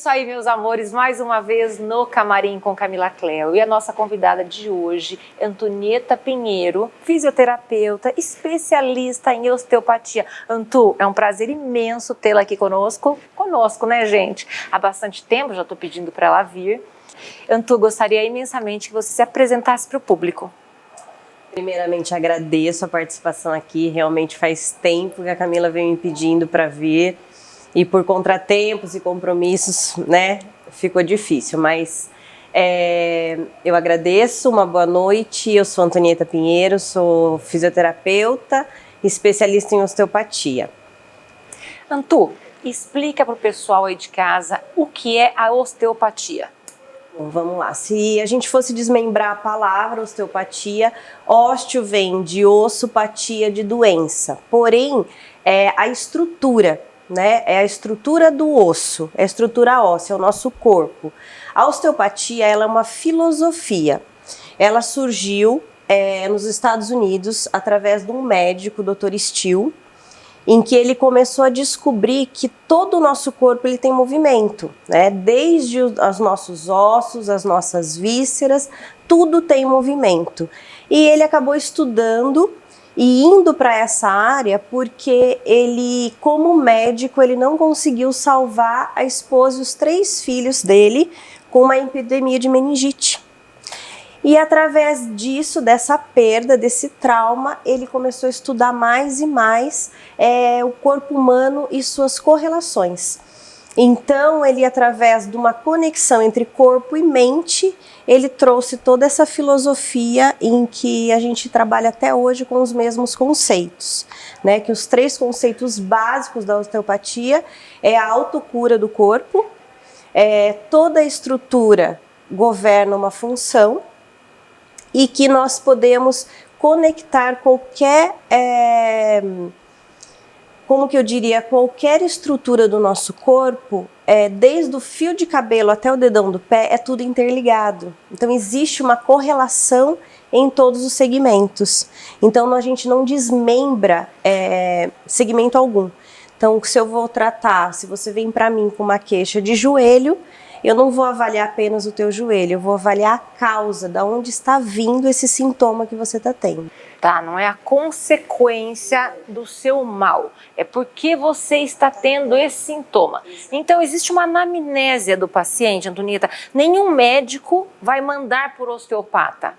isso aí, meus amores, mais uma vez no Camarim com Camila Cleo. E a nossa convidada de hoje é Antonieta Pinheiro, fisioterapeuta, especialista em osteopatia. Antu, é um prazer imenso tê-la aqui conosco. Conosco, né, gente? Há bastante tempo, já estou pedindo para ela vir. Antu, gostaria imensamente que você se apresentasse para o público. Primeiramente, agradeço a participação aqui. Realmente faz tempo que a Camila vem me pedindo para vir. E por contratempos e compromissos, né, ficou difícil, mas eu agradeço, uma boa noite. Eu sou Antonieta Pinheiro, sou fisioterapeuta, especialista em osteopatia. Antu, explica para o pessoal aí de casa o que é a osteopatia. Bom, vamos lá, se a gente fosse desmembrar a palavra osteopatia, ósteo vem de osso, patia de doença, porém a estrutura, né? É a estrutura do osso, é a estrutura óssea, é o nosso corpo. A osteopatia, ela é uma filosofia. Ela surgiu nos Estados Unidos através de um médico, Dr. Steele, em que ele começou a descobrir que todo o nosso corpo ele tem movimento, né? Desde os nossos ossos, as nossas vísceras, tudo tem movimento. E ele acabou estudando e indo para essa área porque ele, como médico, ele não conseguiu salvar a esposa e os 3 filhos dele com uma epidemia de meningite. E através disso, dessa perda, desse trauma, ele começou a estudar mais e mais o corpo humano e suas correlações. Então, ele, através de uma conexão entre corpo e mente, ele trouxe toda essa filosofia em que a gente trabalha até hoje com os mesmos conceitos, né? Que os 3 conceitos básicos da osteopatia é a autocura do corpo, toda a estrutura governa uma função e que nós podemos conectar qualquer como que eu diria, qualquer estrutura do nosso corpo, desde o fio de cabelo até o dedão do pé, é tudo interligado. Então existe uma correlação em todos os segmentos. Então a gente não desmembra segmento algum. Então se eu vou tratar, se você vem para mim com uma queixa de joelho, eu não vou avaliar apenas o teu joelho, eu vou avaliar a causa, da onde está vindo esse sintoma que você está tendo. Tá, não é a consequência do seu mal, é porque você está tendo esse sintoma. Então existe uma anamnésia do paciente, Antonieta. Nenhum médico vai mandar por osteopata,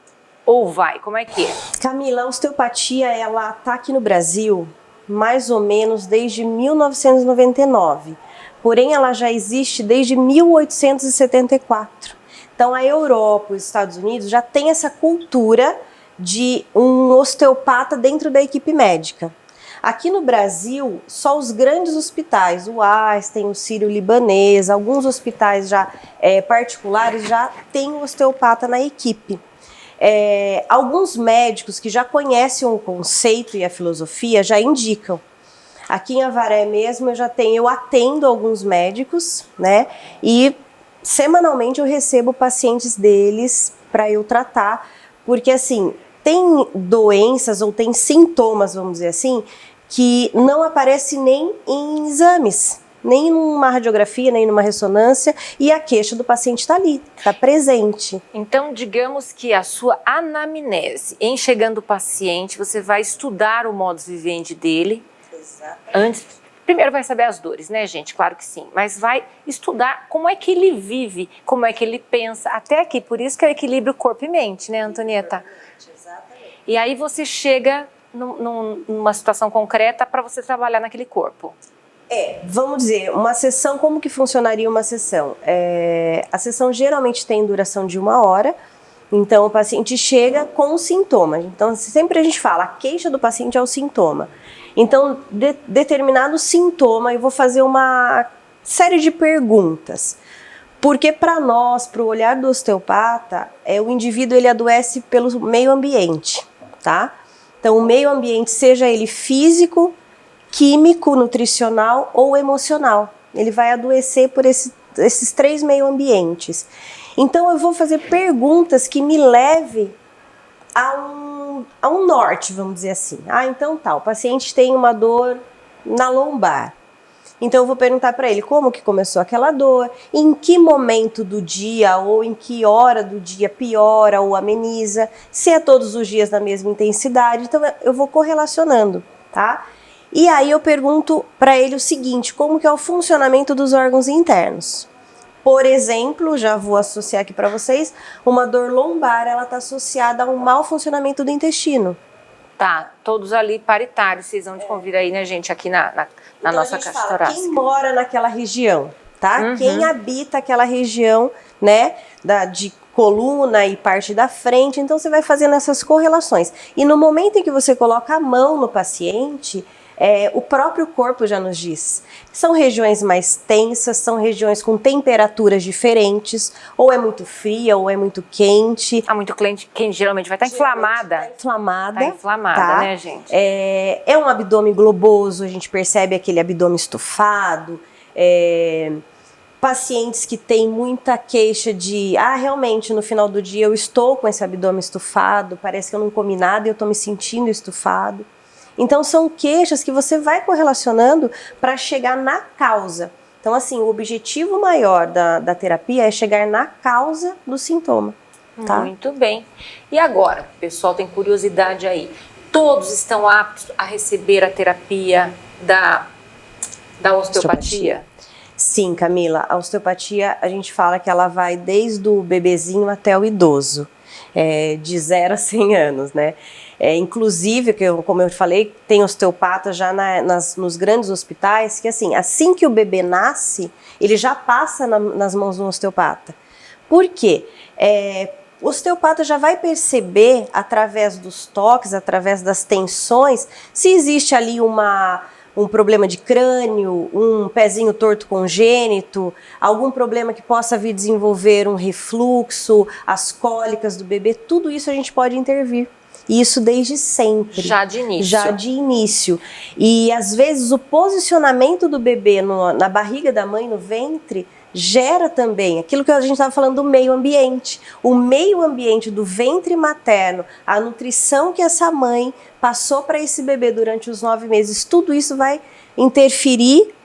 ou vai? Como é que é? Camila, a osteopatia, ela está aqui no Brasil mais ou menos desde 1999. Porém, ela já existe desde 1874. Então, a Europa e os Estados Unidos já tem essa cultura de um osteopata dentro da equipe médica. Aqui no Brasil, só os grandes hospitais, o Einstein, o Sírio-Libanês, alguns hospitais já particulares já têm um osteopata na equipe. Alguns médicos que já conhecem o conceito e a filosofia já indicam. Aqui em Avaré mesmo eu atendo alguns médicos, né? E semanalmente eu recebo pacientes deles para eu tratar, porque assim, tem doenças ou tem sintomas, vamos dizer assim, que não aparece nem em exames, nem numa radiografia, nem numa ressonância, e a queixa do paciente está ali, está presente. Então, digamos que a sua anamnese, em chegando o paciente, você vai estudar o modus vivendi dele. Antes, primeiro vai saber as dores, né, gente? Claro que sim. Mas vai estudar como é que ele vive, como é que ele pensa. Até aqui, por isso que é o equilíbrio corpo e mente, né, Antonieta? Exatamente. E aí você chega numa situação concreta para você trabalhar naquele corpo. Vamos dizer, uma sessão, como que funcionaria uma sessão? A sessão geralmente tem duração de 1 hora. Então, o paciente chega com um sintoma. Então, sempre a gente fala, a queixa do paciente é o sintoma. Então, determinado sintoma, eu vou fazer uma série de perguntas. Porque para nós, para o olhar do osteopata, o indivíduo ele adoece pelo meio ambiente, tá? Então, o meio ambiente, seja ele físico, químico, nutricional ou emocional. Ele vai adoecer por esses 3 meio ambientes. Então eu vou fazer perguntas que me levem a um norte, vamos dizer assim. Então tá, o paciente tem uma dor na lombar. Então eu vou perguntar para ele como que começou aquela dor, em que momento do dia ou em que hora do dia piora ou ameniza, se é todos os dias na mesma intensidade. Então eu vou correlacionando, tá? E aí eu pergunto para ele o seguinte, como que é o funcionamento dos órgãos internos? Por exemplo, já vou associar aqui para vocês, uma dor lombar, ela está associada a um mau funcionamento do intestino. Tá, todos ali paritários, vocês vão convir aí, né, gente, aqui na Então, nossa a gente caixa fala, torácica. quem mora naquela região, tá? Quem habita aquela região, né, de coluna e parte da frente, então você vai fazendo essas correlações. E no momento em que você coloca a mão no paciente, o próprio corpo já nos diz. São regiões mais tensas, são regiões com temperaturas diferentes, ou é muito fria, ou é muito quente. Tá muito quente, quem geralmente vai estar inflamada. Tá inflamada. Tá inflamada, tá? né, gente? É um abdômen globoso, a gente percebe aquele abdômen estufado. Pacientes que têm muita queixa de, realmente no final do dia eu estou com esse abdômen estufado, parece que eu não comi nada e eu estou me sentindo estufado. Então são queixas que você vai correlacionando para chegar na causa. Então assim, o objetivo maior da terapia é chegar na causa do sintoma. Tá? Muito bem. E agora, o pessoal tem curiosidade aí, todos estão aptos a receber a terapia da osteopatia? Sim, Camila, a osteopatia a gente fala que ela vai desde o bebezinho até o idoso, de 0 a 100 anos, né? Inclusive, como eu falei, tem osteopata já nos grandes hospitais que assim que o bebê nasce, ele já passa nas mãos do osteopata. Por quê? O osteopata já vai perceber através dos toques, através das tensões, se existe ali um problema de crânio, um pezinho torto congênito, algum problema que possa vir desenvolver um refluxo, as cólicas do bebê, tudo isso a gente pode intervir. E isso desde sempre. Já de início. Já de início. E às vezes o posicionamento do bebê na barriga da mãe, no ventre, gera também aquilo que a gente estava falando do meio ambiente. O meio ambiente do ventre materno, a nutrição que essa mãe passou para esse bebê durante os 9 meses, tudo isso vai interferir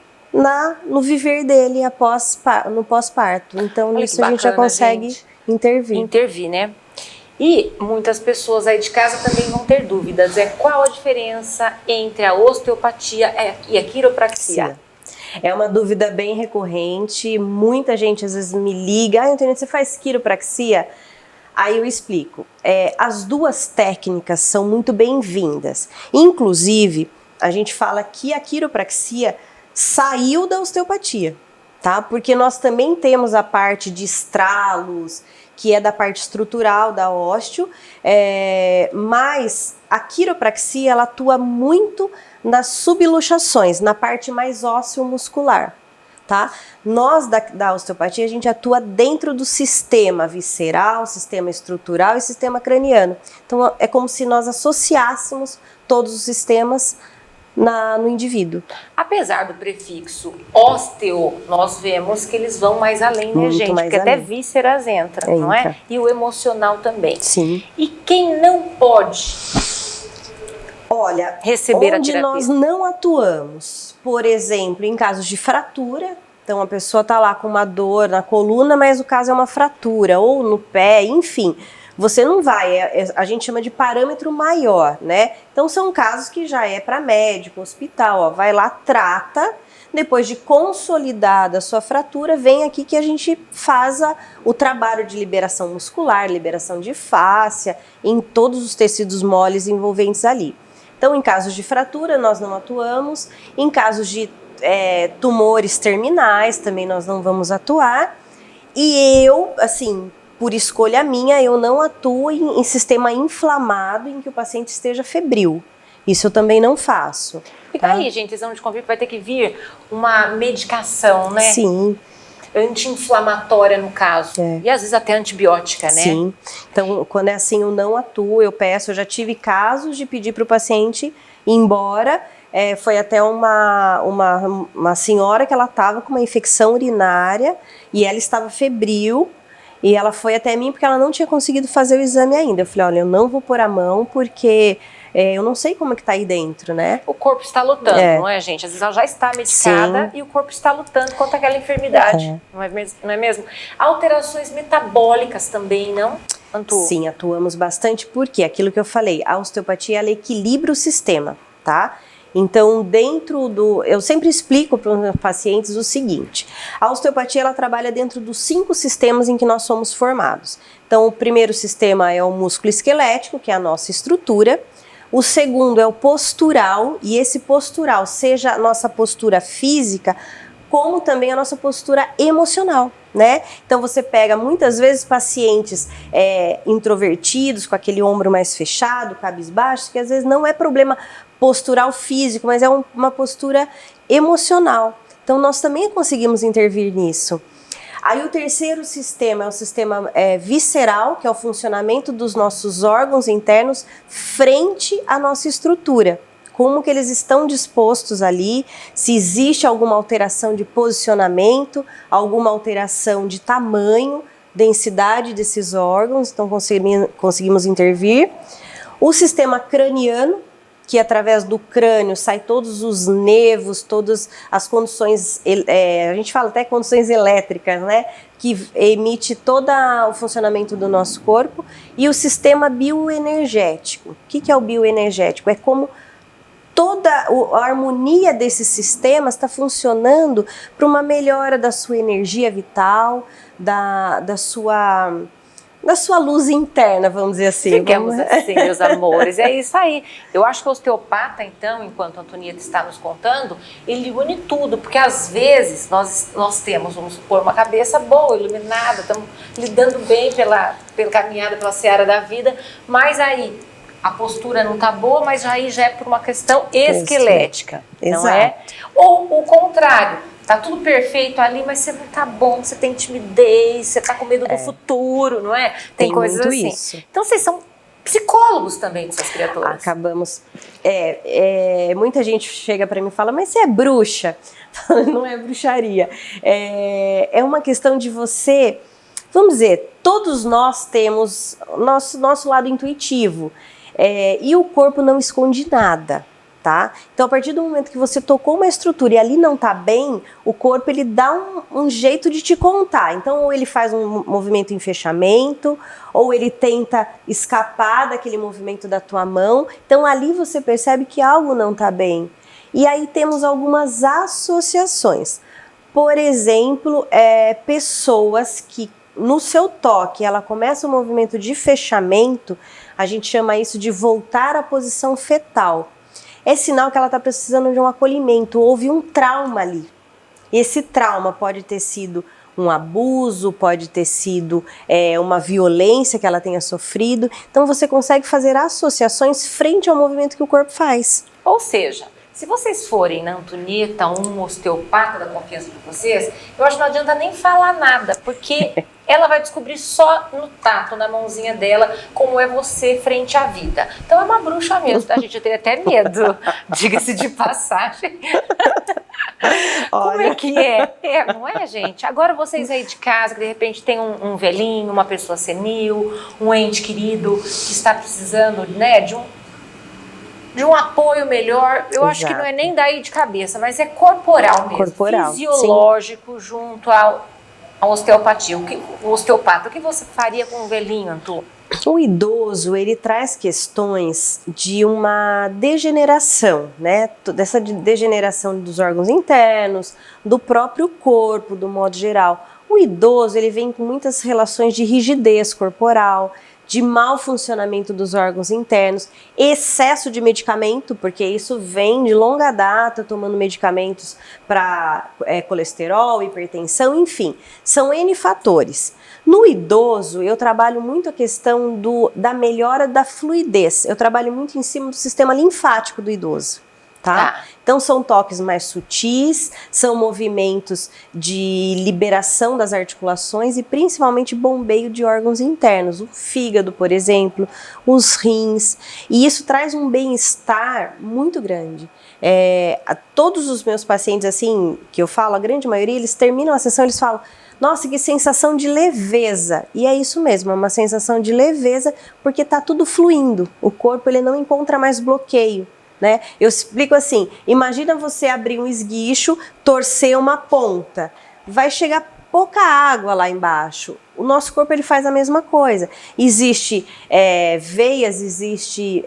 no viver dele no pós-parto. Então, olha, nisso a gente já consegue intervir. Intervir, né? E muitas pessoas aí de casa também vão ter dúvidas. Qual a diferença entre a osteopatia e a quiropraxia? É uma dúvida bem recorrente, muita gente às vezes me liga, Antônia, você faz quiropraxia? Aí eu explico. As duas técnicas são muito bem-vindas. Inclusive, a gente fala que a quiropraxia saiu da osteopatia, tá? Porque nós também temos a parte de estralos, que é da parte estrutural da osteo, mas a quiropraxia ela atua muito nas subluxações, na parte mais ósseo-muscular, tá? Nós da osteopatia a gente atua dentro do sistema visceral, sistema estrutural e sistema craniano. Então é como se nós associássemos todos os sistemas no indivíduo. Apesar do prefixo osteo, nós vemos que eles vão mais além, né, gente? Porque até vísceras entra, não é? E o emocional também. Sim. E quem não pode receber a terapia? Onde nós não atuamos, por exemplo, em casos de fratura, então a pessoa está lá com uma dor na coluna, mas o caso é uma fratura, ou no pé, enfim, você não vai, a gente chama de parâmetro maior, né? Então são casos que já é para médico, hospital, vai lá, trata, depois de consolidada a sua fratura, vem aqui que a gente faz o trabalho de liberação muscular, liberação de fáscia, em todos os tecidos moles envolventes ali. Então, em casos de fratura, nós não atuamos. Em casos de tumores terminais, também nós não vamos atuar. E eu, assim, por escolha minha, eu não atuo em sistema inflamado em que o paciente esteja febril. Isso eu também não faço. E daí, gente, exame de convívio vai ter que vir uma medicação, né? Sim. Anti-inflamatória, no caso. E às vezes até antibiótica, né? Sim. Então, quando é assim, eu não atuo, eu já tive casos de pedir para o paciente ir embora. Foi até uma senhora que ela estava com uma infecção urinária e ela estava febril. E ela foi até mim porque ela não tinha conseguido fazer o exame ainda. Eu falei, olha, eu não vou pôr a mão porque eu não sei como é que tá aí dentro, né? O corpo está lutando, não é, gente? Às vezes ela já está medicada e o corpo está lutando contra aquela enfermidade, não é mesmo? Alterações metabólicas também, não, Antu? Sim, atuamos bastante, porque aquilo que eu falei, a osteopatia, ela equilibra o sistema, tá? Então, eu sempre explico para os pacientes o seguinte: a osteopatia, ela trabalha dentro dos 5 sistemas em que nós somos formados. Então, o primeiro sistema é o músculo esquelético, que é a nossa estrutura. O segundo é o postural, e esse postural, seja a nossa postura física, como também a nossa postura emocional, né? Então você pega muitas vezes pacientes introvertidos, com aquele ombro mais fechado, cabisbaixo, que às vezes não é problema postural físico, mas é uma postura emocional. Então nós também conseguimos intervir nisso. Aí o terceiro sistema é o sistema visceral, que é o funcionamento dos nossos órgãos internos frente à nossa estrutura. Como que eles estão dispostos ali, se existe alguma alteração de posicionamento, alguma alteração de tamanho, densidade desses órgãos, então conseguimos intervir. O sistema craniano, que através do crânio sai todos os nervos, todas as conduções, a gente fala até conduções elétricas, né? Que emite todo o funcionamento do nosso corpo. E o sistema bioenergético. O que é o bioenergético? É como toda a harmonia desses sistemas está funcionando para uma melhora da sua energia vital, da sua luz interna, vamos dizer assim. Digamos assim, meus amores, é isso aí. Eu acho que o osteopata, então, enquanto a Antonieta está nos contando, ele une tudo, porque às vezes nós temos, vamos supor, uma cabeça boa, iluminada, estamos lidando bem pela caminhada, pela seara da vida, mas aí a postura não está boa, mas aí já é por uma questão esquelética, não é? Ou o contrário, tá tudo perfeito ali, mas você não tá bom, você tem timidez, você tá com medo do futuro, não é? Tem coisas assim. Isso. Então vocês são psicólogos também dessas criaturas. Acabamos. Muita gente chega para mim e fala, mas você é bruxa? Não é bruxaria. É uma questão de você, vamos dizer, todos nós temos nosso lado intuitivo. E o corpo não esconde nada, tá? Então, a partir do momento que você tocou uma estrutura e ali não tá bem, o corpo ele dá um jeito de te contar. Então, ou ele faz um movimento em fechamento, ou ele tenta escapar daquele movimento da tua mão. Então, ali você percebe que algo não tá bem. E aí temos algumas associações. Por exemplo, pessoas que no seu toque, ela começa um movimento de fechamento, a gente chama isso de voltar à posição fetal. É sinal que ela está precisando de um acolhimento, houve um trauma ali. Esse trauma pode ter sido um abuso, pode ter sido uma violência que ela tenha sofrido. Então você consegue fazer associações frente ao movimento que o corpo faz. Ou seja, se vocês forem na Antonieta, um osteopata da confiança de vocês, eu acho que não adianta nem falar nada, porque ela vai descobrir só no tato, na mãozinha dela, como é você frente à vida. Então é uma bruxa mesmo, tá, gente? Eu tenho até medo, diga-se de passagem. Como é que é? Não é, gente? Agora vocês aí de casa, que de repente tem um velhinho, uma pessoa senil, um ente querido que está precisando, né, de um apoio melhor, eu acho que não é nem daí de cabeça, mas é corporal mesmo, fisiológico, sim, junto à osteopatia. O osteopata, o que você faria com um velhinho, Antu? O idoso, ele traz questões de uma degeneração, né? Dessa degeneração dos órgãos internos, do próprio corpo, do modo geral. O idoso, ele vem com muitas relações de rigidez corporal, de mau funcionamento dos órgãos internos, excesso de medicamento, porque isso vem de longa data, tomando medicamentos para colesterol, hipertensão, enfim, são N fatores. No idoso, eu trabalho muito a questão da melhora da fluidez, eu trabalho muito em cima do sistema linfático do idoso. tá? Então são toques mais sutis, são movimentos de liberação das articulações e principalmente bombeio de órgãos internos, o fígado, por exemplo, os rins, e isso traz um bem-estar muito grande. A todos os meus pacientes, assim, que eu falo, a grande maioria, eles terminam a sessão, eles falam: nossa, que sensação de leveza. E é isso mesmo, é uma sensação de leveza, porque tá tudo fluindo. O corpo, ele não encontra mais bloqueio, né? Eu explico assim: imagina você abrir um esguicho, torcer uma ponta. Vai chegar pouca água lá embaixo. O nosso corpo, ele faz a mesma coisa. Existe veias, existe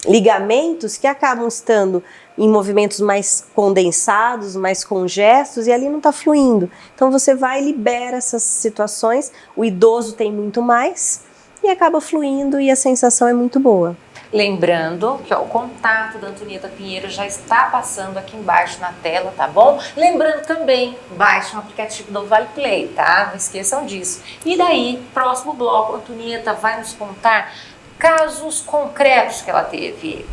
ligamentos que acabam estando em movimentos mais condensados, mais congestos, e ali não está fluindo. Então você vai e libera essas situações, o idoso tem muito mais, e acaba fluindo e a sensação é muito boa. Lembrando que o contato da Antonieta Pinheiro já está passando aqui embaixo na tela, tá bom? Lembrando também, baixem o aplicativo do Vale Play, tá? Não esqueçam disso. E daí, próximo bloco, a Antonieta vai nos contar casos concretos que ela teve,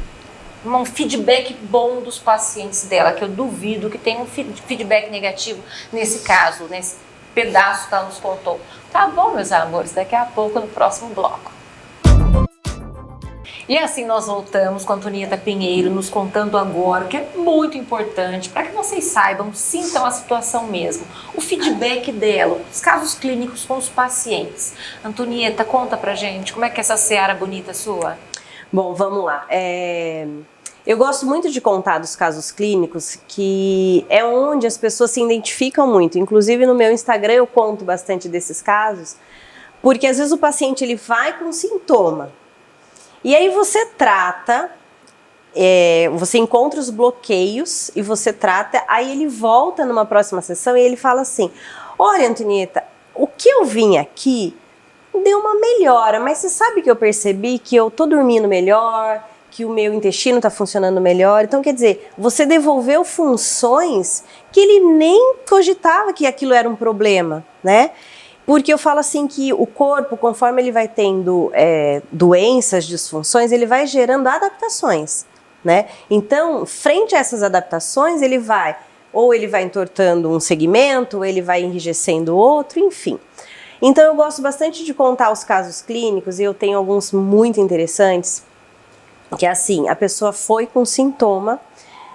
um feedback bom dos pacientes dela, que eu duvido que tenha um feedback negativo nesse caso, nesse pedaço que ela nos contou. Tá bom, meus amores, daqui a pouco no próximo bloco. E assim nós voltamos com a Antonieta Pinheiro nos contando agora, o que é muito importante, para que vocês saibam, sintam a situação mesmo, o feedback dela, os casos clínicos com os pacientes. Antonieta, conta pra gente, como é que é essa seara bonita sua? Bom, vamos lá. Eu gosto muito de contar dos casos clínicos, que é onde as pessoas se identificam muito. Inclusive no meu Instagram eu conto bastante desses casos, porque às vezes o paciente ele vai com sintoma, e aí você trata, você encontra os bloqueios e você trata, aí ele volta numa próxima sessão e ele fala assim: olha, Antonieta, o que eu vim aqui deu uma melhora, mas você sabe que eu percebi que eu tô dormindo melhor, que o meu intestino tá funcionando melhor. Então, quer dizer, você devolveu funções que ele nem cogitava que aquilo era um problema, né? Porque eu falo assim que o corpo, conforme ele vai tendo doenças, disfunções, ele vai gerando adaptações, né? Então, frente a essas adaptações, ele vai entortando um segmento, ou ele vai enrijecendo outro, enfim. Então eu gosto bastante de contar os casos clínicos, e eu tenho alguns muito interessantes, que é assim, a pessoa foi com sintoma,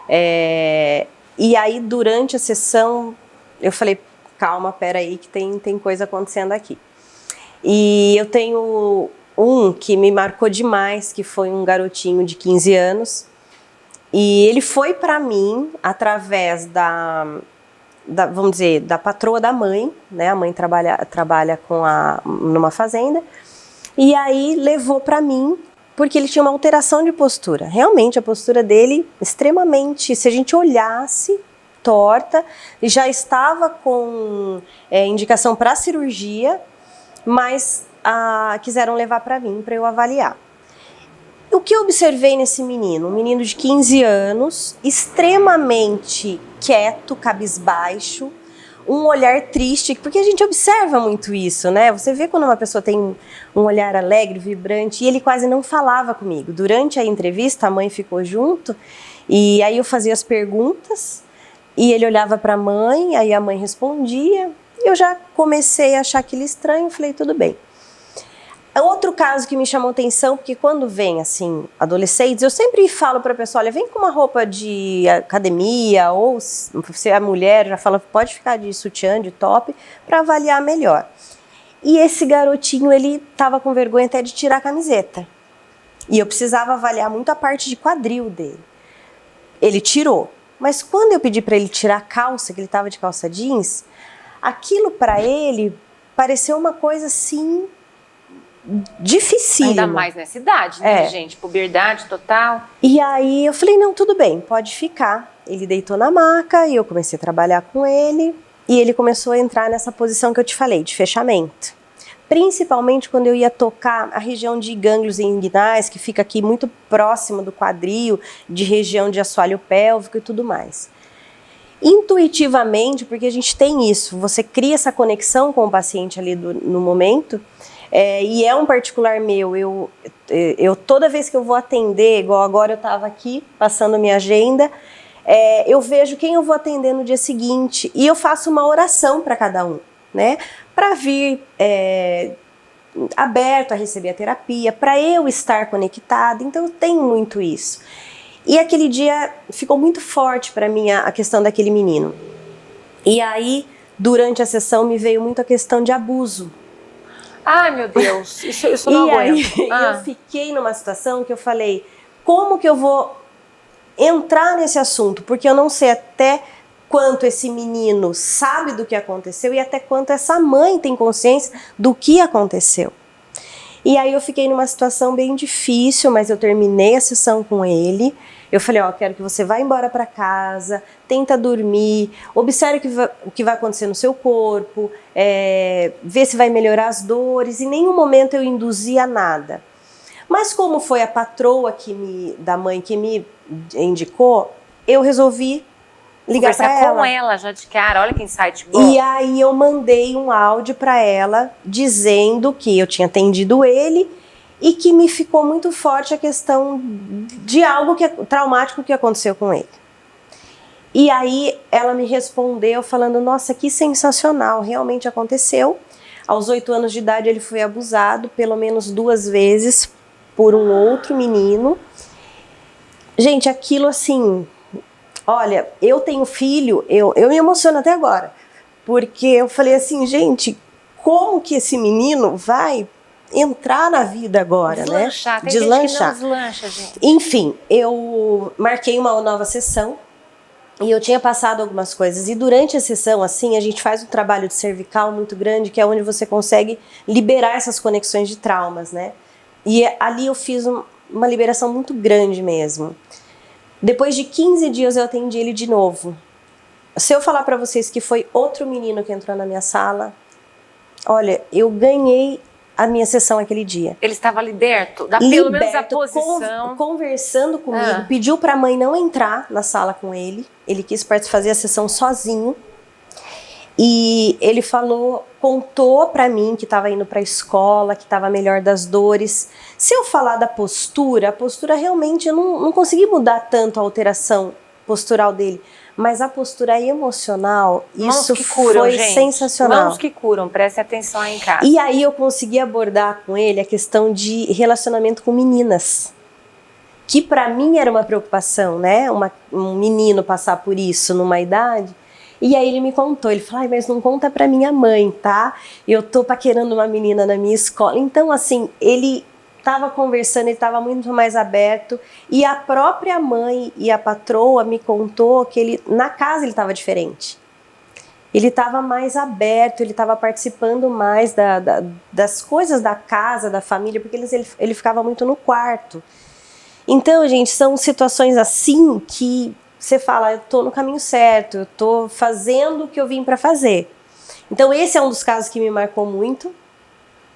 e aí durante a sessão eu falei: calma, peraí que tem coisa acontecendo aqui. E eu tenho um que me marcou demais, que foi um garotinho de 15 anos, e ele foi para mim através vamos dizer, da patroa da mãe, né? A mãe trabalha numa fazenda, e aí levou para mim, porque ele tinha uma alteração de postura. Realmente a postura dele extremamente, se a gente olhasse, torta, e já estava com indicação para cirurgia, mas quiseram levar para mim para eu avaliar. O que eu observei nesse menino? Um menino de 15 anos, extremamente quieto, cabisbaixo, um olhar triste, porque a gente observa muito isso, né? Você vê quando uma pessoa tem um olhar alegre, vibrante, e ele quase não falava comigo. Durante a entrevista, a mãe ficou junto, e aí eu fazia as perguntas, e ele olhava para a mãe, aí a mãe respondia, e eu já comecei a achar aquilo estranho, falei: tudo bem. Outro caso que me chamou atenção, porque quando vem assim adolescentes, eu sempre falo para a pessoa: olha, vem com uma roupa de academia, ou se é mulher, já fala, pode ficar de sutiã, de top, para avaliar melhor. E esse garotinho, ele estava com vergonha até de tirar a camiseta, e eu precisava avaliar muito a parte de quadril dele. Ele tirou, mas quando eu pedi para ele tirar a calça, que ele estava de calça jeans, aquilo para ele pareceu uma coisa assim dificílimo. Ainda mais nessa idade, né, gente? Puberdade total. E aí eu falei: não, tudo bem, pode ficar. Ele deitou na maca e eu comecei a trabalhar com ele. E ele começou a entrar nessa posição que eu te falei, de fechamento. Principalmente quando eu ia tocar a região de gânglios inguinais, que fica aqui muito próximo do quadril, de região de assoalho pélvico e tudo mais. Intuitivamente, porque a gente tem isso, você cria essa conexão com o paciente ali no momento, e é um particular meu. Eu toda vez que eu vou atender, igual agora eu estava aqui passando minha agenda, eu vejo quem eu vou atender no dia seguinte e eu faço uma oração para cada um, né? Para vir aberto a receber a terapia, para eu estar conectada. Então eu tenho muito isso. E aquele dia ficou muito forte para mim a questão daquele menino. E aí, durante a sessão, me veio muito a questão de abuso. Ai, meu Deus, isso não aguento. Eu fiquei numa situação que eu falei, como que eu vou entrar nesse assunto? Porque eu não sei até quanto esse menino sabe do que aconteceu e até quanto essa mãe tem consciência do que aconteceu. E aí eu fiquei numa situação bem difícil, mas eu terminei a sessão com ele. Eu falei, quero que você vá embora para casa, tenta dormir, observe o que vai acontecer no seu corpo, vê se vai melhorar as dores. Em nenhum momento eu induzia nada. Mas como foi a patroa da mãe que me indicou, eu resolvi ligar para ela. Com ela já de cara, olha que insight bom. E aí eu mandei um áudio para ela dizendo que eu tinha atendido ele e que me ficou muito forte a questão de algo traumático que aconteceu com ele. E aí ela me respondeu falando, nossa, que sensacional, realmente aconteceu. Aos 8 anos de idade ele foi abusado pelo menos 2 vezes por um outro menino. Gente, aquilo assim... Olha, eu tenho filho, eu me emociono até agora, porque eu falei assim, gente, como que esse menino vai entrar na vida agora, deslanchar, né? Tem gente que não deslancha, gente. Enfim, eu marquei uma nova sessão e eu tinha passado algumas coisas. E durante a sessão, assim, a gente faz um trabalho de cervical muito grande, que é onde você consegue liberar essas conexões de traumas, né? E ali eu fiz uma liberação muito grande mesmo. Depois de 15 dias eu atendi ele de novo. Se eu falar para vocês que foi outro menino que entrou na minha sala, olha, eu ganhei a minha sessão aquele dia. Ele estava liberto? Pelo menos a posição. Conversando comigo, pediu para a mãe não entrar na sala com ele. Ele quis fazer a sessão sozinho. E ele contou para mim que estava indo para a escola, que estava melhor das dores. Se eu falar da postura, a postura realmente eu não consegui mudar tanto a alteração postural dele. Mas a postura emocional, isso foi sensacional. Mãos que curam, prestem atenção aí em casa. E aí eu consegui abordar com ele a questão de relacionamento com meninas. Que para mim era uma preocupação, né? Um menino passar por isso numa idade. E aí ele me contou, ele falou, mas não conta pra minha mãe, tá? Eu tô paquerando uma menina na minha escola. Então, assim, ele tava conversando, ele tava muito mais aberto. E a própria mãe e a patroa me contou que na casa ele tava diferente. Ele tava mais aberto, ele tava participando mais das coisas da casa, da família, porque ele ficava muito no quarto. Então, gente, são situações assim que... Você fala, eu tô no caminho certo, eu tô fazendo o que eu vim para fazer. Então esse é um dos casos que me marcou muito.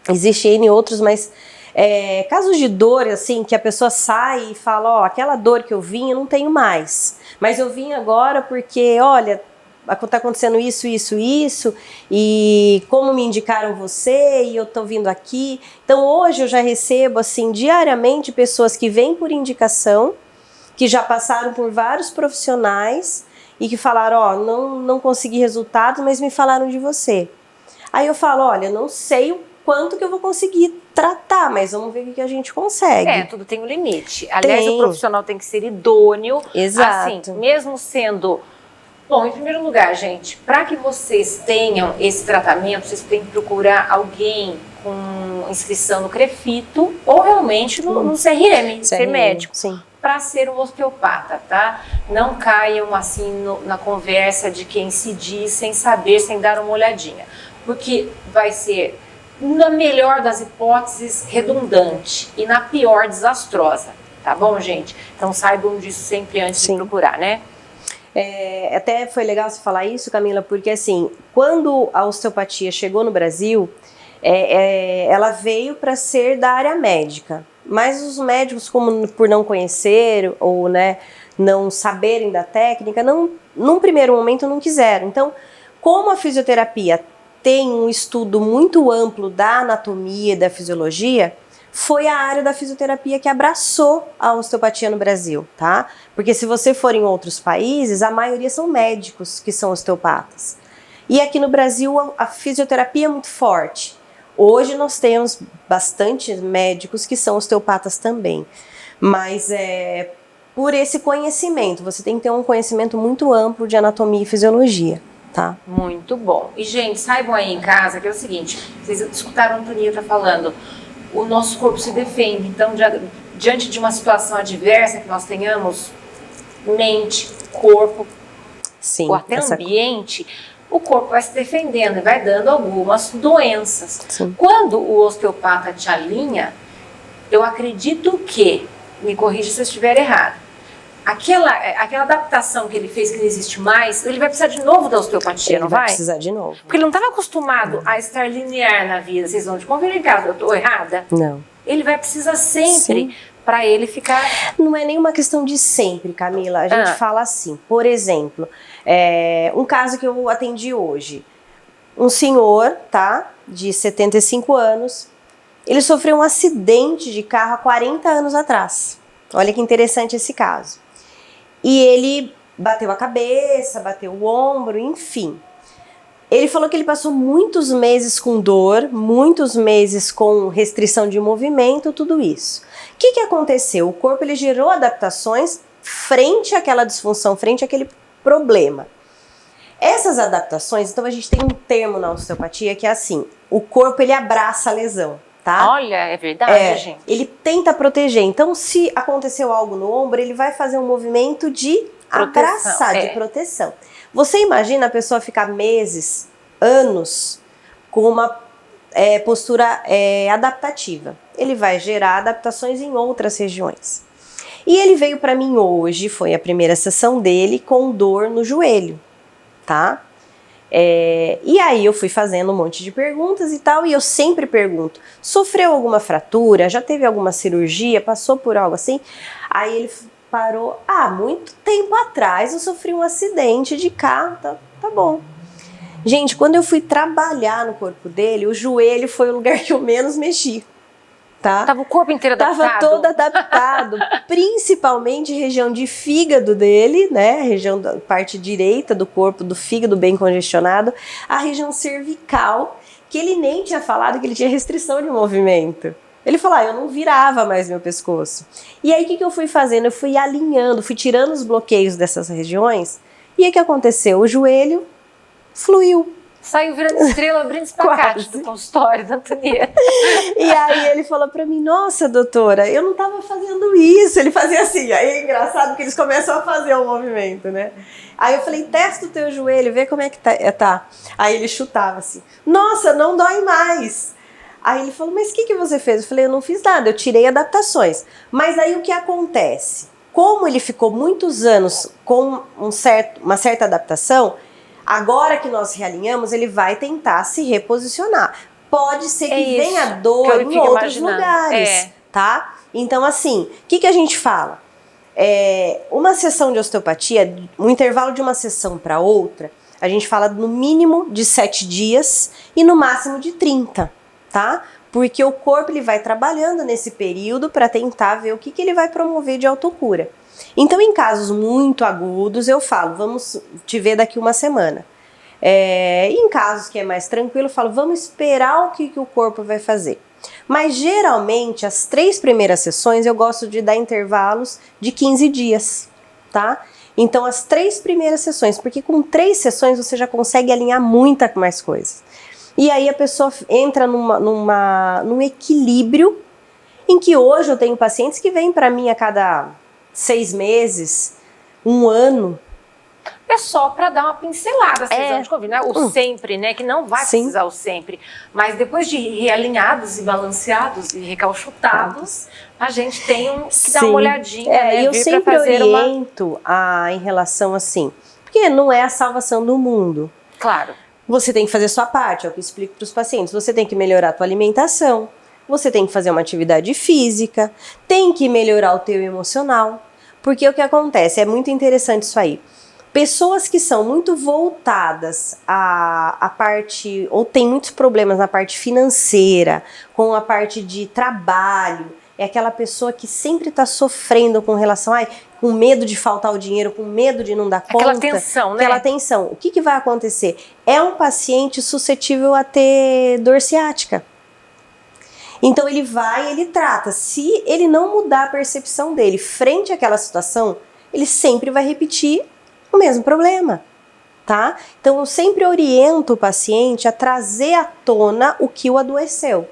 Existem N outros, mas casos de dor, assim, que a pessoa sai e fala, aquela dor que eu vim, eu não tenho mais. Mas eu vim agora porque, olha, tá acontecendo isso, isso, isso, e como me indicaram você, e eu tô vindo aqui. Então hoje eu já recebo, assim, diariamente pessoas que vêm por indicação, que já passaram por vários profissionais e que falaram, não consegui resultados, mas me falaram de você. Aí eu falo, olha, não sei o quanto que eu vou conseguir tratar, mas vamos ver o que a gente consegue. Tudo tem um limite. Aliás, o profissional tem que ser idôneo. Exato. Assim, mesmo sendo... Bom, em primeiro lugar, gente, para que vocês tenham esse tratamento, vocês têm que procurar alguém com inscrição no CREFITO ou realmente no CRM, ser médico. Sim. Para ser um osteopata, tá? Não caiam assim na conversa de quem se diz sem saber, sem dar uma olhadinha. Porque vai ser, na melhor das hipóteses, redundante e na pior, desastrosa. Tá bom, gente? Então saibam disso sempre antes de procurar, né? Até foi legal você falar isso, Camila, porque assim, quando a osteopatia chegou no Brasil, ela veio para ser da área médica. Mas os médicos, por não conhecer ou não saberem da técnica, num primeiro momento não quiseram. Então, como a fisioterapia tem um estudo muito amplo da anatomia e da fisiologia, foi a área da fisioterapia que abraçou a osteopatia no Brasil, tá? Porque se você for em outros países, a maioria são médicos que são osteopatas. E aqui no Brasil a fisioterapia é muito forte. Hoje nós temos bastante médicos que são osteopatas também. Mas por esse conhecimento, você tem que ter um conhecimento muito amplo de anatomia e fisiologia, tá? Muito bom. E, gente, saibam aí em casa que é o seguinte, vocês escutaram a Antonieta falando, o nosso corpo se defende. Então, diante de uma situação adversa que nós tenhamos, mente, corpo, Sim, ou até ambiente, o corpo vai se defendendo e vai dando algumas doenças. Sim. Quando o osteopata te alinha, eu acredito que, me corrija se eu estiver errado, aquela adaptação que ele fez que não existe mais, ele vai precisar de novo da osteopatia, não vai? Vai precisar de novo. Porque ele não estava acostumado a estar linear na vida. Vocês vão de convir em casa, eu estou errada? Não. Ele vai precisar sempre para ele ficar... Não é nenhuma questão de sempre, Camila. A gente fala assim, por exemplo, um caso que eu atendi hoje. Um senhor, tá, de 75 anos, ele sofreu um acidente de carro há 40 anos atrás. Olha que interessante esse caso. E ele bateu a cabeça, bateu o ombro, enfim. Ele falou que ele passou muitos meses com dor, muitos meses com restrição de movimento, tudo isso. O que aconteceu? O corpo ele gerou adaptações frente àquela disfunção, frente àquele problema. Essas adaptações, então a gente tem um termo na osteopatia que é assim, o corpo ele abraça a lesão. Tá? Olha, é verdade, gente. Ele tenta proteger. Então, se aconteceu algo no ombro, ele vai fazer um movimento de abraçar, de proteção. Você imagina a pessoa ficar meses, anos, com uma postura adaptativa. Ele vai gerar adaptações em outras regiões. E ele veio para mim hoje, foi a primeira sessão dele, com dor no joelho, tá? E aí eu fui fazendo um monte de perguntas e tal, e eu sempre pergunto, sofreu alguma fratura, já teve alguma cirurgia, passou por algo assim? Aí ele parou, muito tempo atrás eu sofri um acidente de carro, tá bom. Gente, quando eu fui trabalhar no corpo dele, o joelho foi o lugar que eu menos mexi. Tá? Tava o corpo inteiro adaptado? Tava todo adaptado, principalmente região de fígado dele, né? Região da parte direita do corpo, do fígado bem congestionado, a região cervical, que ele nem tinha falado que ele tinha restrição de movimento. Ele falou, eu não virava mais meu pescoço. E aí o que eu fui fazendo? Eu fui alinhando, fui tirando os bloqueios dessas regiões, e aí o que aconteceu? O joelho fluiu. Saiu virando estrela, abrindo espacate do consultório da Antonieta. E aí ele falou pra mim, nossa doutora, eu não tava fazendo isso. Ele fazia assim, aí é engraçado que eles começam a fazer o movimento, né? Aí eu falei, testa o teu joelho, vê como é que tá. Aí ele chutava assim, nossa, não dói mais. Aí ele falou, mas o que você fez? Eu falei, eu não fiz nada, eu tirei adaptações. Mas aí o que acontece? Como ele ficou muitos anos com uma certa adaptação, agora que nós realinhamos, ele vai tentar se reposicionar. Pode ser que venha dor em outros lugares, tá? Então, assim, o que a gente fala? Uma sessão de osteopatia, um intervalo de uma sessão para outra, a gente fala no mínimo de 7 dias e no máximo de 30, tá? Porque o corpo ele vai trabalhando nesse período para tentar ver o que ele vai promover de autocura. Então, em casos muito agudos, eu falo, vamos te ver daqui uma semana. Em casos que é mais tranquilo, eu falo, vamos esperar o que o corpo vai fazer. Mas, geralmente, as 3 primeiras sessões, eu gosto de dar intervalos de 15 dias, tá? Então, as 3 primeiras sessões, porque com 3 sessões você já consegue alinhar muita mais coisas. E aí a pessoa entra num equilíbrio em que hoje eu tenho pacientes que vêm para mim a cada 6 meses, 1 ano. É só para dar uma pincelada, vocês vão de convir, não é o sempre, né? Que não vai precisar o sempre. Mas depois de realinhados e balanceados e recalchutados, a gente tem que dar uma olhadinha, né? Eu sempre oriento em relação assim, porque não é a salvação do mundo. Claro. Você tem que fazer sua parte, é o que eu explico para os pacientes. Você tem que melhorar a tua alimentação, você tem que fazer uma atividade física, tem que melhorar o teu emocional. Porque o que acontece, é muito interessante isso aí. Pessoas que são muito voltadas à parte, ou tem muitos problemas na parte financeira, com a parte de trabalho, é aquela pessoa que sempre está sofrendo com relação, com medo de faltar o dinheiro, com medo de não dar conta. Aquela tensão, né? Aquela tensão. O que vai acontecer? É um paciente suscetível a ter dor ciática. Então ele trata. Se ele não mudar a percepção dele frente àquela situação, ele sempre vai repetir o mesmo problema, tá? Então eu sempre oriento o paciente a trazer à tona o que o adoeceu,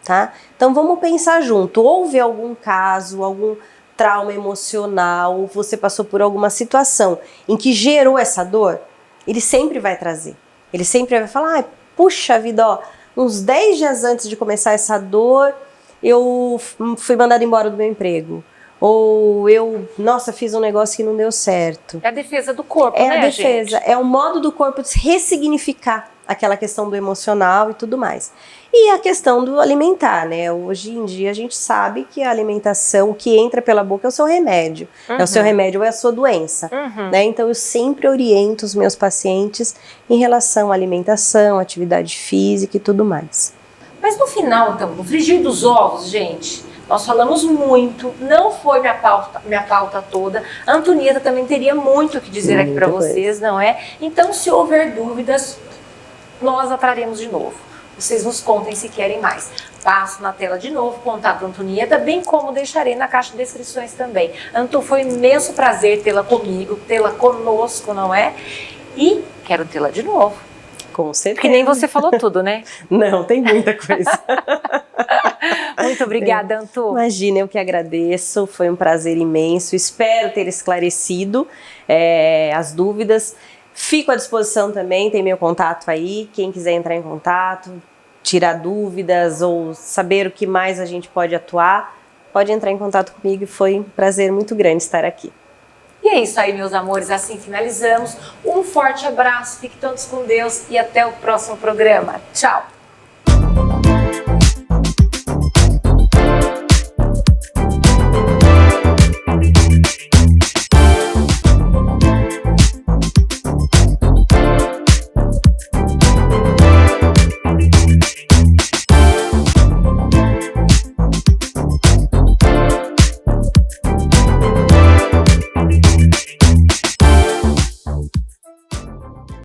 tá? Então vamos pensar junto. Houve algum caso, algum trauma emocional, você passou por alguma situação em que gerou essa dor? Ele sempre vai trazer. Ele sempre vai falar, puxa vida, ó, uns 10 dias antes de começar essa dor, eu fui mandado embora do meu emprego. Ou nossa, fiz um negócio que não deu certo. É a defesa do corpo, né, gente? É a defesa, é o modo do corpo de ressignificar aquela questão do emocional e tudo mais. E a questão do alimentar, né? Hoje em dia a gente sabe que a alimentação, o que entra pela boca é o seu remédio. É o seu remédio ou é a sua doença. Né? Então eu sempre oriento os meus pacientes em relação à alimentação, atividade física e tudo mais. Mas no final, então, no frigir dos ovos, gente, nós falamos muito, não foi minha pauta toda. A Antonieta também teria muito o que dizer aqui para vocês, não é? Então, se houver dúvidas, nós atraremos de novo. Vocês nos contem se querem mais. Passo na tela de novo o contato da Antonieta, bem como deixarei na caixa de descrições também. Anto, foi um imenso prazer tê-la comigo, tê-la conosco, não é? E quero tê-la de novo. Com certeza. Porque nem você falou tudo, né? Não, tem muita coisa. Muito obrigada, Antu. Imagina, eu que agradeço, foi um prazer imenso. Espero ter esclarecido as dúvidas. Fico à disposição também, tem meu contato aí. Quem quiser entrar em contato, tirar dúvidas ou saber o que mais a gente pode atuar, pode entrar em contato comigo. Foi um prazer muito grande estar aqui. E é isso aí, meus amores, assim finalizamos. Um forte abraço, fiquem todos com Deus e até o próximo programa. Tchau!